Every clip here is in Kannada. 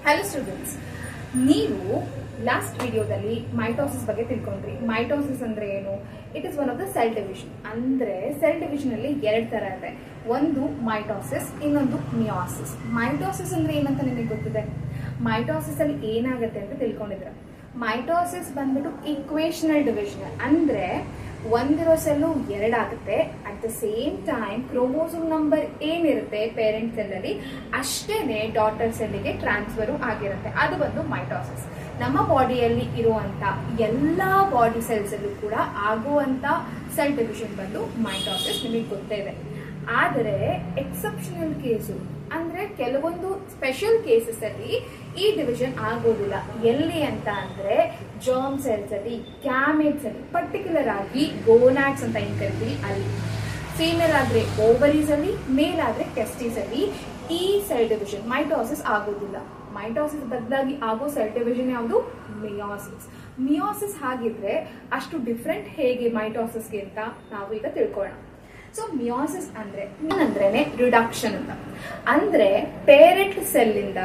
ಹಲೋ ಸ್ಟೂಡೆಂಟ್ಸ್, ನೀವು ಲಾಸ್ಟ್ ವಿಡಿಯೋದಲ್ಲಿ ಮೈಟೋಸಿಸ್ ಬಗ್ಗೆ ತಿಳ್ಕೊಂಡ್ರಿ. ಮೈಟೋಸಿಸ್ ಅಂದ್ರೆ ಏನು? It is one of the cell division. ಅಂದ್ರೆ ಸೆಲ್ ಡಿವಿಷನ್ ಅಲ್ಲಿ ಎರಡು ತರ ಇದೆ. ಒಂದು ಮೈಟೋಸಿಸ್, ಇನ್ನೊಂದು ಮಿಯೋಸಿಸ್. ಮೈಟೋಸಿಸ್ ಅಂದ್ರೆ ಏನಂತ ನಿಮಗೆ ಗೊತ್ತಿದೆ? ಮೈಟೋಸಿಸ್ ಅಲ್ಲಿ ಏನಾಗುತ್ತೆ ಅಂತ ತಿಳ್ಕೊಂಡಿದ್ರ. ಮೈಟೋಸಿಸ್ ಬಂದ್ಬಿಟ್ಟು ಈಕ್ವೇಷನಲ್ ಡಿವಿಷನ್. ಅಂದ್ರೆ ಒಂದಿರೋ ಸೆಲ್ಲು ಎರಡಾಗುತ್ತೆ. At the same time chromosome number ಏನಿರುತ್ತೆ ಪೇರೆಂಟ್ ಸೆಲ್ ಅಲ್ಲಿ ಅಷ್ಟೇನೆ ಡಾಟರ್ ಸೆಲ್ಗೆ ಟ್ರಾನ್ಸ್ಫರ್ ಆಗಿರುತ್ತೆ. ಅದು ಬಂದು ಮೈಟೋಸಿಸ್. ನಮ್ಮ ಬಾಡಿಯಲ್ಲಿ ಇರುವಂತ ಎಲ್ಲಾ ಬಾಡಿ ಸೆಲ್ಸ್ ಅಲ್ಲೂ ಕೂಡ ಆಗುವಂತ ಸೆಲ್ ಡಿವಿಷನ್ ಬಂದು ಮೈಟೋಸಿಸ್. ನಿಮಗೆ ಗೊತ್ತೇ ಇದೆ. ಆದರೆ ಎಕ್ಸೆಪ್ಷನಲ್ ಕೇಸು ಅಂದ್ರೆ ಕೆಲವೊಂದು ಸ್ಪೆಷಲ್ ಕೇಸಸ್ ಅಲ್ಲಿ ಈ ಡಿವಿಷನ್ ಆಗೋದಿಲ್ಲ. ಎಲ್ಲಿ ಅಂತ ಅಂದ್ರೆ ಜರ್ಮ್ ಸೆಲ್ಸ್ ಅಲ್ಲಿ, ಕ್ಯಾಮೆಟ್ಸ್ ಅಲ್ಲಿ, ಪರ್ಟಿಕ್ಯುಲರ್ ಆಗಿ ಗೋನಾಡ್ಸ್ ಅಂತ ಏನ್ ಕರಿತೀವಿ ಅಲ್ಲಿ. ಫೀಮೇಲ್ ಆದ್ರೆ ಓವರೀಸ್ ಅಲ್ಲಿ, ಮೇಲ್ ಆದ್ರೆ ಟೆಸ್ಟಿಸ್ ಅಲ್ಲಿ ಈ ಸೆಲ್ ಡಿವಿಷನ್ ಮೈಟೋಸಿಸ್ ಆಗೋದಿಲ್ಲ. ಮೈಟೋಸಿಸ್ ಬದಲಾಗಿ ಆಗೋ ಸೆಲ್ ಡಿವಿಷನ್ ಯಾವುದು? ಮಿಯೋಸಿಸ್. ಮಿಯೋಸಿಸ್ ಹಾಗಿದ್ರೆ ಅಷ್ಟು ಡಿಫ್ರೆಂಟ್ ಹೇಗೆ ಮೈಟೋಸಿಸ್ಗೆ ಅಂತ ನಾವು ಈಗ ತಿಳ್ಕೊಳ್ಳೋಣ. ಸೊ ಮಿಯೋಸಿಸ್ ಅಂದ್ರೆ ರಿಡಕ್ಷನ್ ಅಂತ. ಅಂದ್ರೆ ಪೇರೆಂಟ್ ಸೆಲ್ ಇಂದ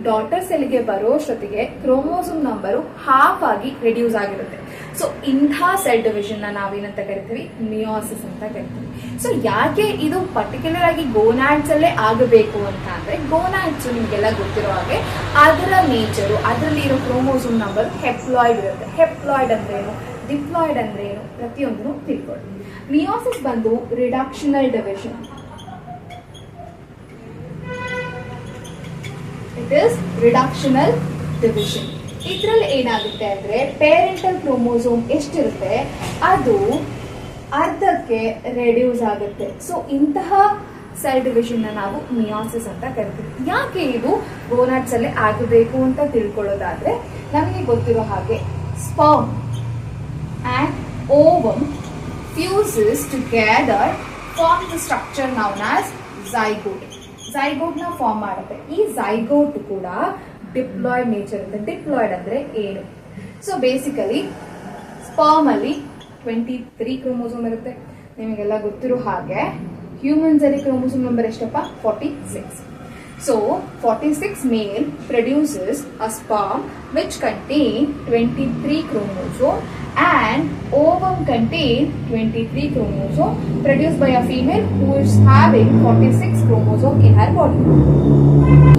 ಡಾಟರ್ ಸೆಲ್ಗೆ ಬರೋಷ್ಟೊತ್ತಿಗೆ ಕ್ರೋಮೋಸೋಮ್ ನಂಬರು ಹಾಫ್ ಆಗಿ ರೆಡ್ಯೂಸ್ ಆಗಿರುತ್ತೆ. ಸೊ ಇಂಥ ಸೆಲ್ ಡಿವಿಷನ್ ನಾವೇನಂತ ಕರಿತೀವಿ? ಮಿಯೋಸಿಸ್ ಅಂತ ಕರಿತೀವಿ. ಸೊ ಯಾಕೆ ಇದು ಪರ್ಟಿಕ್ಯುಲರ್ ಆಗಿ ಗೋನಾಡ್ಸ್ ಅಲ್ಲೇ ಆಗಬೇಕು ಅಂತ ಅಂದ್ರೆ, ಗೋನಾಡ್ಸ್ ನಿಮ್ಗೆಲ್ಲ ಗೊತ್ತಿರೋ ಹಾಗೆ ಅದರ ನೇಚರು, ಅದರಲ್ಲಿ ಇರೋ ಕ್ರೋಮೋಸೋಮ್ ನಂಬರ್ ಹೆಪ್ಲಾಯ್ಡ್ ಇರುತ್ತೆ. ಹೆಪ್ಲಾಯ್ಡ್ ಅಂದ್ರೇನು, ಡಿಪ್ಲಾಯ್ಡ್ ಅಂದ್ರೇನು, ಪ್ರತಿಯೊಂದನ್ನು ತಿಳ್ಕೊಳ್ಳಿ. ಮಿಯೋಸಿಸ್ ಬಂದು reductional division. It is reductional division. ಇದ್ರಲ್ಲಿ ಏನಾಗುತ್ತೆ ಅಂದ್ರೆ ಪೇರೆಂಟಲ್ ಕ್ರೋಮೋಸೋಮ್ ಎಷ್ಟಿರುತ್ತೆ ಅದು ಅರ್ಧಕ್ಕೆ ರೆಡ್ಯೂಸ್ ಆಗುತ್ತೆ. ಸೊ ಇಂತಹ ಸೆಲ್ ಡಿವಿಷನ್ ನಾವು ಮಿಯೋಸಿಸ್ ಅಂತ ಕರಿತೀವಿ. ಯಾಕೆ ಇದು ಗೋನಾಡ್ಸ್ ಅಲ್ಲೇ ಆಗಬೇಕು ಅಂತ ತಿಳ್ಕೊಳ್ಳೋದಾದ್ರೆ, ನಮಗೆ ಗೊತ್ತಿರೋ ಹಾಗೆ sperm and ovum fuses together form the structure known as zygote. zygote ನ ಫಾರ್ಮ್ ಮಾಡುತ್ತೆ. ಈ zygote ಕೂಡ ಡಿಪ್ಲಾಯ್ಡ್ ನೇಚರ್ ಇರುತ್ತೆ. ಡಿಪ್ಲಾಯ್ಡ್ ಅಂದ್ರೆ ಏನು? ಸೊ ಬೇಸಿಕಲಿ ಸ್ಪರ್ಮ್ ಅಲ್ಲಿ 23 ಕ್ರೋಮೋಸೋಮ್ ಇರುತ್ತೆ. ನಿಮಗೆಲ್ಲ ಗೊತ್ತಿರೋ ಹಾಗೆ ಹ್ಯೂಮನ್ಸ್ ಅಲ್ಲಿ ಕ್ರೋಮೋಸೋಮ್ ನಂಬರ್ ಎಷ್ಟಪ್ಪ? 46. So 46 male produces a sperm which contain 23 chromosome and ovum contain 23 chromosome produced by a female who is having 46 chromosome in her body.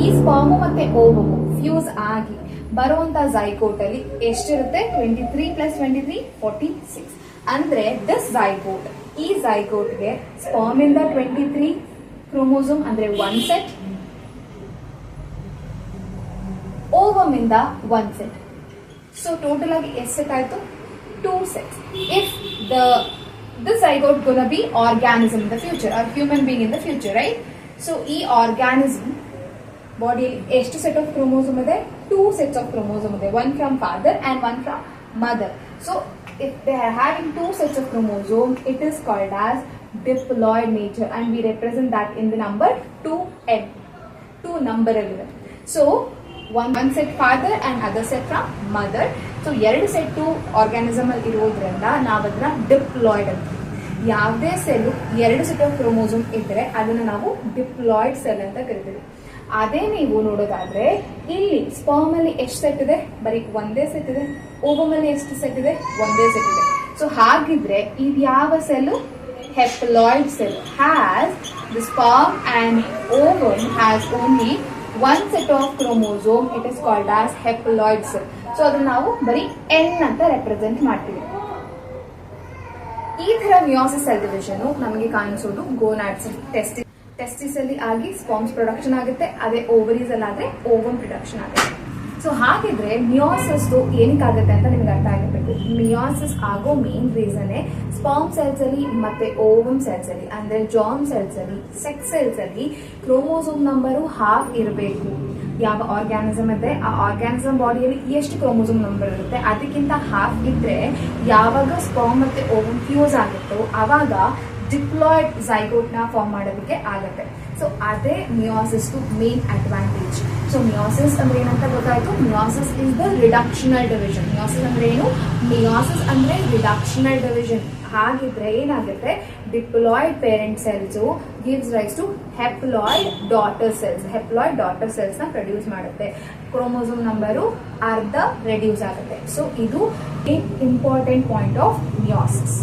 ಈ ಸ್ಪರ್ಮ್ ಮತ್ತೆ ಓವಮ್ ಫ್ಯೂಸ್ ಆಗಿ ಬರುವಂತ ಝೈಗೋಟ್ ಅಲ್ಲಿ ಎಷ್ಟಿರುತ್ತೆ? 23 + 23 46. ಅಂದ್ರೆ ದಿಸ್ ಝೈಗೋಟ್, ಈ ಝೈಗೋಟ್ಗೆ ಸ್ಪರ್ಮ್ ಇಂದ 23 ಕ್ರೋಮೋಸೋಮ್ ಅಂದ್ರೆ 1 ಸೆಟ್, ಓವಮ್ ಇಂದ 1 ಸೆಟ್. ಸೊ ಟೋಟಲ್ ಆಗಿ ಎಷ್ಟು ಸೆಟ್ ಆಯ್ತು? 2 sets. If this zygote gonna be organism in the future or human being in the future, right? So ಈ organism ಬಾಡಿಯಲ್ಲಿ ಎಷ್ಟು ಸೆಟ್ ಆಫ್ ಕ್ರೋಮೋಸೋಮ್ ಇದೆ? 2 sets of chromosome ಇದೆ. one from father and one from mother. So if they are having 2 sets of chromosome, it is called as diploid nature and we represent that in the number 2n. 2 number ಅಲ್ಲಿ. So one set father and other set from mother. So 2 set organism ಅಲ್ಲಿ ಇರೋದ್ರಿಂದ ನಾವದನ್ನ ಡಿಪ್ಲಾಯ್ಡ್ ಅಂತ. ಯಾವುದೇ ಸೆಲ್ 2 ಸೆಟ್ ಆಫ್ ಕ್ರೋಮೋಸೋಮ್ ಇದ್ರೆ ಅದನ್ನ ನಾವು ಡಿಪ್ಲಾಯ್ಡ್ ಸೆಲ್ ಅಂತ ಕರಿತೀವಿ. ಅದೇ ನೀವು ನೋಡೋದಾದ್ರೆ ಇಲ್ಲಿ ಸ್ಪರ್ಮ್ ಅಲ್ಲಿ ಎಷ್ಟು ಸೆಟ್ ಇದೆ? ಬರೀ ಒಂದೇ ಸೆಟ್ ಇದೆ. ಓವಮ್ ಅಲ್ಲಿ ಎಷ್ಟು ಸೆಟ್ ಇದೆ? ಒಂದೇ ಸೆಟ್ ಇದೆ. ಸೊ ಹಾಗಿದ್ರೆ ಇದು ಯಾವ cell? Haploid cell. Has the sperm and ovum has only 1 set of chromosome. It is called as haploid cell. So ಅದನ್ನ ನಾವು ಬರೀ N ಅಂತ ರೆಪ್ರೆಸೆಂಟ್ ಮಾಡ್ತೀವಿ. ಈ ತರ ಮಿಯೋಸಿಸ್ ಸೆಲ್ ಡಿವಿಷನ್ ನಮಗೆ ಕಾಣಿಸೋದು ಗೋನಾಡ್ಸ್. ಟೆಸ್ಟಿಸ್ ಅಲ್ಲಿ ಆಗಿ ಸ್ಪರ್ಮ್ಸ್ ಪ್ರೊಡಕ್ಷನ್ ಆಗುತ್ತೆ. ಅದೇ ಓವರೀಸ್ ಅಲ್ಲಿ ಆದ್ರೆ ಓವಮ್ ಪ್ರೊಡಕ್ಷನ್ ಆಗುತ್ತೆ. ಸೊ ಹಾಗಿದ್ರೆ ಮಿಯೋಸಿಸ್ ಏನಕ್ಕಾಗುತ್ತೆ ಅಂತ ನಿಮ್ಗೆ ಅರ್ಥ ಆಗಿರ್ಬೇಕು. ಮಿಯೋಸಿಸ್ ಆಗೋ ಮೇನ್ ರೀಸನ್ ಸ್ಪರ್ಮ್ ಸೆಲ್ಸ್ ಅಲ್ಲಿ ಮತ್ತೆ ಓವಮ್ ಸೆಲ್ಸ್ ಅಲ್ಲಿ ಅಂದ್ರೆ ಜರ್ಮ್ ಸೆಲ್ಸ್ ಅಲ್ಲಿ, ಸೆಕ್ಸ್ ಸೆಲ್ಸ್ ಅಲ್ಲಿ ಕ್ರೋಮೋಸೋಮ್ ನಂಬರು ಹಾಫ್ ಇರಬೇಕು. ಯಾವ ಆರ್ಗ್ಯಾನಿಸಮ್ ಇದೆ ಆ ಆರ್ಗ್ಯಾನಿಸಮ್ ಬಾಡಿಯಲ್ಲಿ ಎಷ್ಟು ಕ್ರೋಮೋಸೋಮ್ ನಂಬರ್ ಇರುತ್ತೆ ಅದಕ್ಕಿಂತ ಹಾಫ್ ಇದ್ರೆ ಯಾವಾಗ ಸ್ಪರ್ಮ್ ಮತ್ತೆ ಓವಮ್ ಫ್ಯೂಸ್ ಆಗುತ್ತೋ ಅವಾಗ ಡಿಪ್ಲಾಯ್ಡ್ ಝೈಗೋಟ್ ನ ಫಾರ್ಮ್ ಮಾಡೋದಕ್ಕೆ ಆಗುತ್ತೆ. ಸೊ ಅದೇ meiosis main advantage. So meiosis ಅಂದ್ರೆ ಏನಂತ ಗೊತ್ತಾಯ್ತು? Meiosis is the reductional division. Meiosis ಅಂದ್ರೆ ಏನು? ಮಿಯೋಸಿಸ್ ಅಂದ್ರೆ ರಿಡಕ್ಷನಲ್ ಡಿವಿಷನ್. ಹಾಗಿದ್ರೆ ಏನಾಗುತ್ತೆ, diploid parent cells gives rise to haploid daughter cells. Haploid daughter cells ನ ಪ್ರೊಡ್ಯೂಸ್ ಮಾಡುತ್ತೆ. ಕ್ರೋಮೋಸೋಮ್ ನಂಬರು ಅರ್ಧ ರೆಡ್ಯೂಸ್ ಆಗುತ್ತೆ. ಸೊ ಇದು ಇಂಪಾರ್ಟೆಂಟ್ ಪಾಯಿಂಟ್ ಆಫ್ ಮಿಯೋಸಿಸ್.